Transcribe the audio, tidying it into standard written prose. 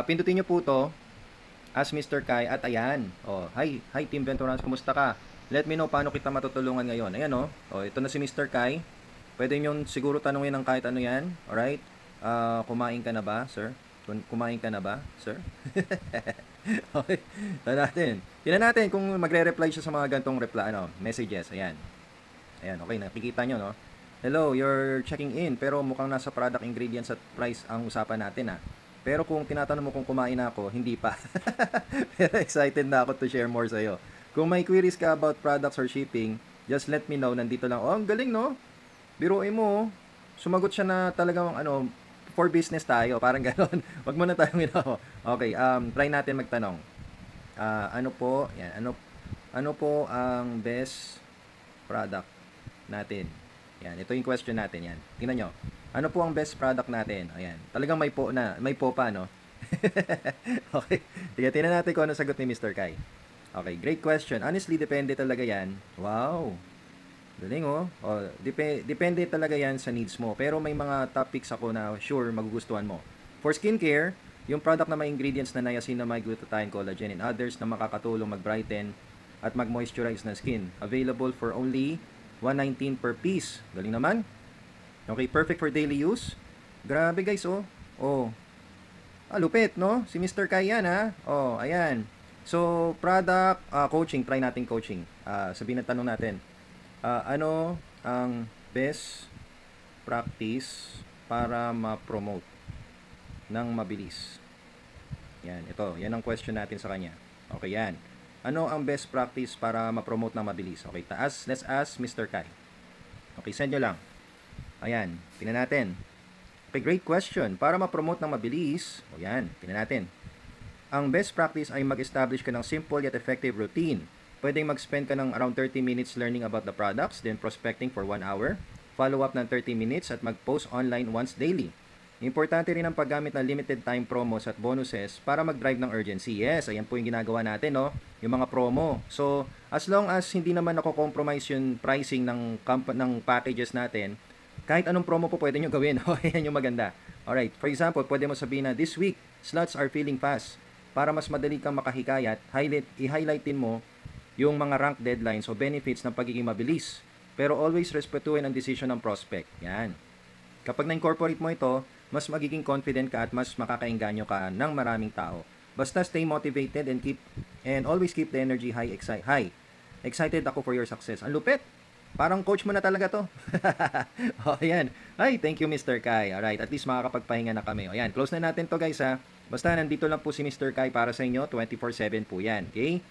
Pindutin nyo po to as Mr. Kai at ayan. Oh, hi Team Venturans, kumusta ka? Let me know paano kita matutulungan ngayon. Ayan oh. Oh, ito na si Mr. Kai. Pwede nyo siguro tanungin ng kahit ano yan. Alright? Kumain ka na ba, sir? Kumain ka na ba, sir? Okay. Tignan natin kung magre-reply siya sa mga gantong messages. Ayan. Ayan, okay. Nakikita nyo, no? Hello, you're checking in, pero mukhang nasa product ingredients at price ang usapan natin, ha? Pero kung tinatanong mo kung kumain na ako, hindi pa. Pero excited na ako to share more sa'yo. Kung may queries ka about products or shipping, just let me know. Nandito lang. Oh, ang galing, no? Biruin mo, sumagot siya na talagang for business tayo. Parang gano'n. Wag mo na tayong Okay, try natin magtanong. Ano po, yan, ano po ang best product natin? Yan, ito yung question natin, yan. Tingnan nyo. Ano po ang best product natin? Ayan. Talagang may po pa, no? Okay. Sige, tingnan natin kung ano sagot ni Mr. Kai. Okay, great question. Honestly, depende talaga yan. Wow. Galing, oh. Oh, depende talaga yan sa needs mo. Pero may mga topics ako na sure magugustuhan mo. For skincare, yung product na may ingredients na niacinamide, glutathione, collagen, and others na makakatulong mag-brighten at mag-moisturize na skin. Available for only 119 per piece. Galing naman. Okay, perfect for daily use. Grabe guys, oh. Oh. Lupit, no? Si Mr. Kai yan, ha? Oh, ayan. So, product, coaching. Try natin coaching. Sabihin na tanong natin. Ano ang best practice para ma-promote ng mabilis? Yan, ito. Yan ang question natin sa kanya. Okay, yan. Ano ang best practice para ma-promote ng mabilis? Okay, let's ask Mr. Kai. Okay, send nyo lang. Ayan, tingnan natin. Okay, great question. Para ma-promote ng mabilis, o yan, tingnan natin. Ang best practice ay mag-establish ka ng simple yet effective routine. Pwedeng mag-spend ka ng around 30 minutes learning about the products, then prospecting for 1 hour, follow up ng 30 minutes at mag-post online once daily. Importante rin ang paggamit ng limited time promos at bonuses para mag-drive ng urgency. Yes, ayan po yung ginagawa natin, no? Yung mga promo. So, as long as hindi naman compromise yung pricing ng packages natin, kahit anong promo po pwede nyo gawin. Ayan yung maganda. Alright, for example, pwede mo sabihin na this week, slots are filling fast. Para mas madali kang makahikayat, i-highlightin mo yung mga rank deadlines o benefits ng pagiging mabilis. Pero always respetuhin ang decision ng prospect. Yan. Kapag na-incorporate mo ito, mas magiging confident ka at mas makakaengganyo ka ng maraming tao. Basta stay motivated and always keep the energy high. Excited ako for your success. Ang lupit! Parang coach mo na talaga to. O, ayan. Ay, thank you Mr. Kai. Alright, at least makakapagpahinga na kami. O, ayan, close na natin to guys ha. Basta nandito lang po si Mr. Kai para sa inyo. 24/7 po yan. Okay?